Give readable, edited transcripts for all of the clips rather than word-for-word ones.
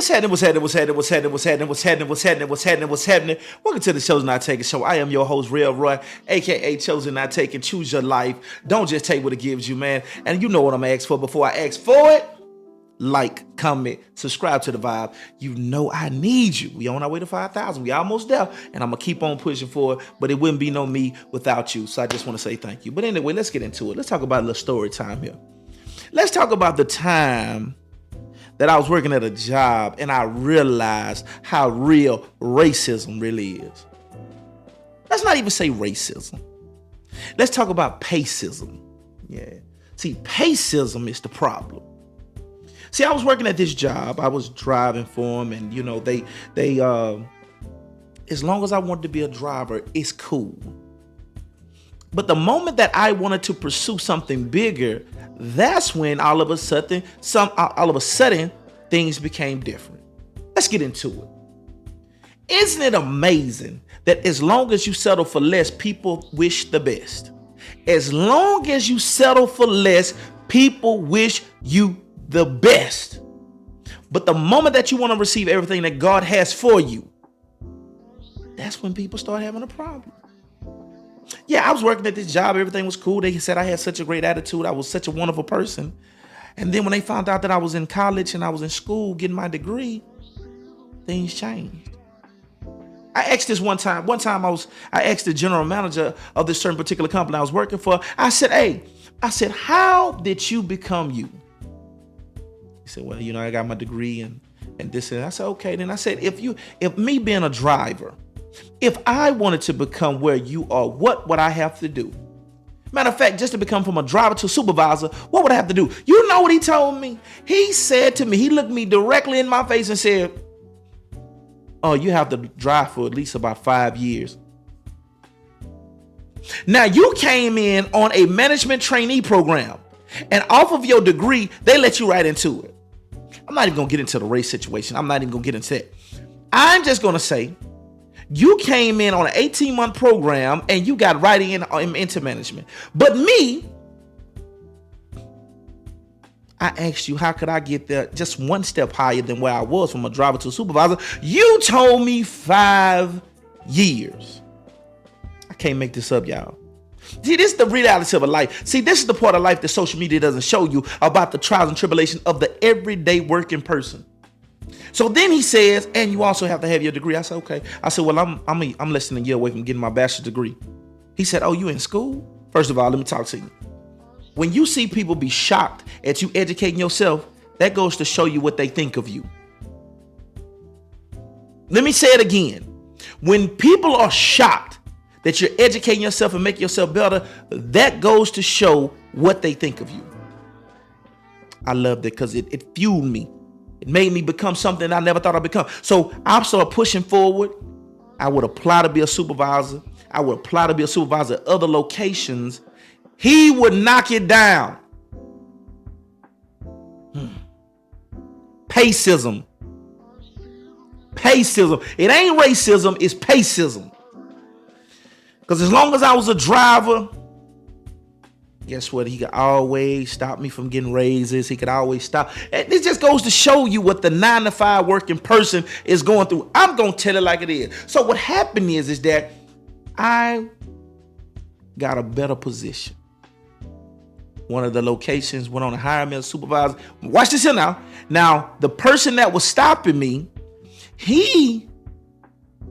What's happening? What's happening? What's happening? What's happening? What's happening? What's happening? What's happening? What's happening? What's happening? Welcome to the Chosen Not Taken Show. I am your host, Real Roy, aka Chosen Not Taken. Choose your life. Don't just take what it gives you, man. And you know what I'm gonna ask for before I ask for it. Like, comment, subscribe to the vibe. You know I need you. We on our way to 5,000. We almost there, and I'm gonna keep on pushing for it. But it wouldn't be no me without you. So I just want to say thank you. But anyway, let's get into it. Let's talk about a little story time here. Let's talk about the time that I was working at a job and I realized how real racism really is. Let's not even say racism. Let's talk about payscism. Yeah. See, payscism is the problem. See, I was working at this job. I was driving for them, and you know, they as long as I wanted to be a driver, it's cool. But the moment that I wanted to pursue something bigger, that's when all of a sudden things became different. Let's get into it. Isn't it amazing that as long as you settle for less, people wish the best? As long as you settle for less, people wish you the best. But the moment that you want to receive everything that God has for you, that's when people start having a problem. Yeah, I was working at this job. Everything was cool. They said I had such a great attitude. I was such a wonderful person. And then when they found out that I was in college and I was in school getting my degree, things changed. I asked this one time I asked the general manager of this certain particular company I was working for. I said, how did you become you? He said, well, you know, I got my degree and this and that. I said, okay. Then I said, if me being a driver, if I wanted to become where you are, what would I have to do? Matter of fact, just to become from a driver to a supervisor, what would I have to do? You know what he told me? He said to me, he looked me directly in my face and said, oh, you have to drive for at least about 5 years. Now, you came in on a management trainee program, and off of your degree, they let you right into it. I'm not even going to get into the race situation. I'm not even going to get into that. I'm just going to say, you came in on an 18-month program and you got right into management. But me, I asked you, how could I get there just one step higher than where I was from a driver to a supervisor? You told me 5 years. I can't make this up, y'all. See, this is the reality of a life. See, this is the part of life that social media doesn't show you about the trials and tribulations of the everyday working person. So then he says, and you also have to have your degree. I said, okay. I said, well, I'm less than a year away from getting my bachelor's degree. He said, oh, you in school? First of all, let me talk to you. When you see people be shocked at you educating yourself, that goes to show you what they think of you. Let me say it again. When people are shocked that you're educating yourself and making yourself better, that goes to show what they think of you. I loved it because it fueled me. It made me become something I never thought I'd become. So I started pushing forward. I would apply to be a supervisor. I would apply to be a supervisor at other locations. He would knock it down. Payscism. Payscism. It ain't racism, it's payscism. Because as long as I was a driver, guess what? He could always stop me from getting raises. He could always stop. And it just goes to show you what the 9-to-5 working person is going through. I'm going to tell it like it is. So what happened is that I got a better position. One of the locations went on to hire me as a supervisor. Watch this here now. Now, the person that was stopping me, he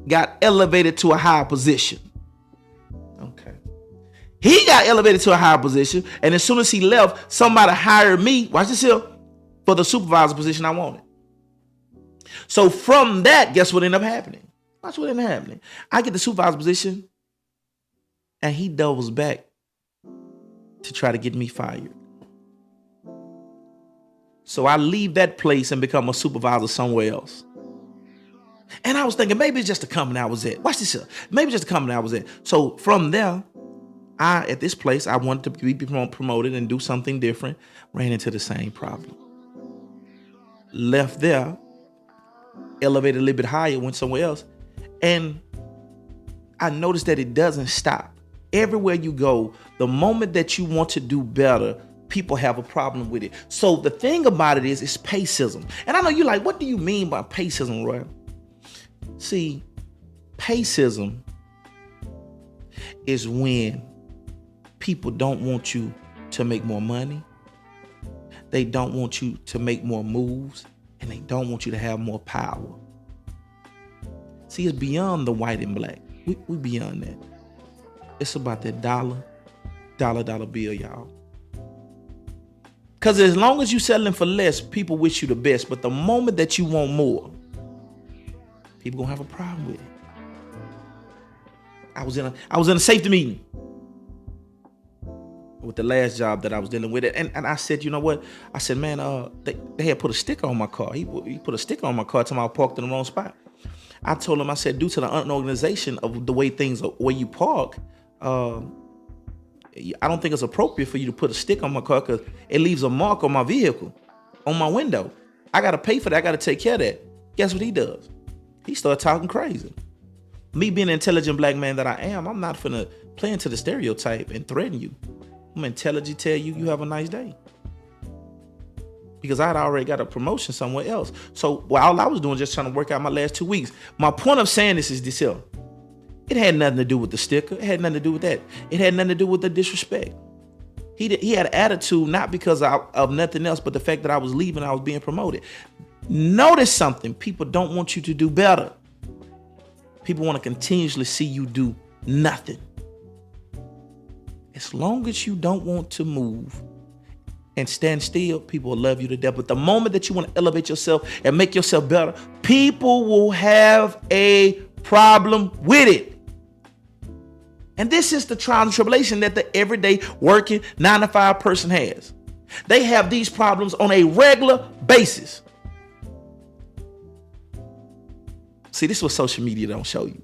got elevated to a higher position. Okay. He got elevated to a higher position, and as soon as he left, somebody hired me, watch this here, for the supervisor position I wanted. So from that, guess what ended up happening? Watch what ended up happening. I get the supervisor position, and he doubles back to try to get me fired. So I leave that place and become a supervisor somewhere else. And I was thinking, maybe it's just the company I was at. Watch this here. Maybe just the company I was at. So from there, at this place, I wanted to be promoted and do something different. Ran into the same problem. Left there, elevated a little bit higher, went somewhere else. And I noticed that it doesn't stop. Everywhere you go, the moment that you want to do better, people have a problem with it. So the thing about it is, it's payscism. And I know you're like, what do you mean by payscism, Roy? See, payscism is when people don't want you to make more money. They don't want you to make more moves, and they don't want you to have more power. See, it's beyond the white and black. We beyond that. It's about that dollar bill, y'all. Because as long as you settling for less, people wish you the best. But the moment that you want more, people gonna have a problem with it. I was in a safety meeting with the last job that I was dealing with it. And I said, you know what? I said, man, they had put a sticker on my car. He put a sticker on my car telling me I parked in the wrong spot. I told him, I said, due to the unorganization of the way things are, where you park, I don't think it's appropriate for you to put a sticker on my car because it leaves a mark on my vehicle, on my window. I got to pay for that. I got to take care of that. Guess what he does? He started talking crazy. Me being an intelligent black man that I am, I'm not finna play into the stereotype and threaten you. I'm intelligent, tell you have a nice day. Because I had already got a promotion somewhere else. So all I was doing just trying to work out my last 2 weeks. My point of saying this is this here. It had nothing to do with the sticker. It had nothing to do with that. It had nothing to do with the disrespect. He had an attitude not because of nothing else, but the fact that I was leaving, I was being promoted. Notice something. People don't want you to do better. People want to continuously see you do nothing. As long as you don't want to move and stand still, people will love you to death. But the moment that you want to elevate yourself and make yourself better, people will have a problem with it. And this is the trial and tribulation that the everyday working 9-to-5 person has. They have these problems on a regular basis. See, this is what social media don't show you.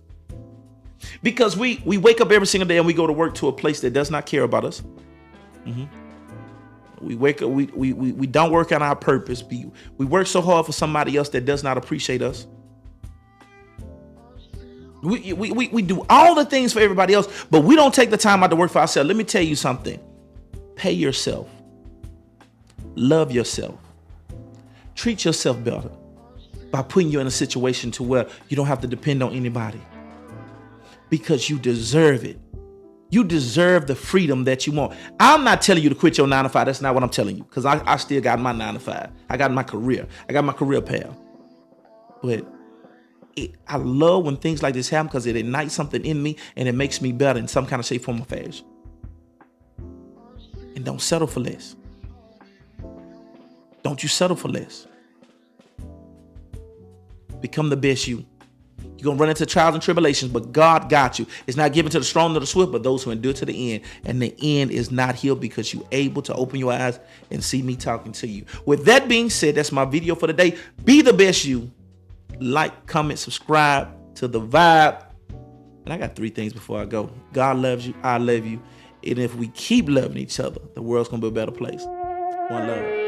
Because we wake up every single day and we go to work to a place that does not care about us. We wake up, we don't work on our purpose. We work so hard for somebody else that does not appreciate us. We do all the things for everybody else, but we don't take the time out to work for ourselves. Let me tell you something. Pay yourself. Love yourself. Treat yourself better by putting you in a situation to where you don't have to depend on anybody. Because you deserve it. You deserve the freedom that you want. I'm not telling you to quit your 9-to-5. That's not what I'm telling you. Because I still got my 9-to-5. I got my career. I got my career path. But I love when things like this happen because it ignites something in me and it makes me better in some kind of shape, form, or fashion. And don't settle for less. Don't you settle for less. Become the best you. You're going to run into trials and tribulations, but God got you. It's not given to the strong nor the swift, but those who endure to the end. And the end is not here because you're able to open your eyes and see me talking to you. With that being said, that's my video for today. Be the best you. Like, comment, subscribe to The Vibe. And I got 3 things before I go. God loves you. I love you. And if we keep loving each other, the world's going to be a better place. One love.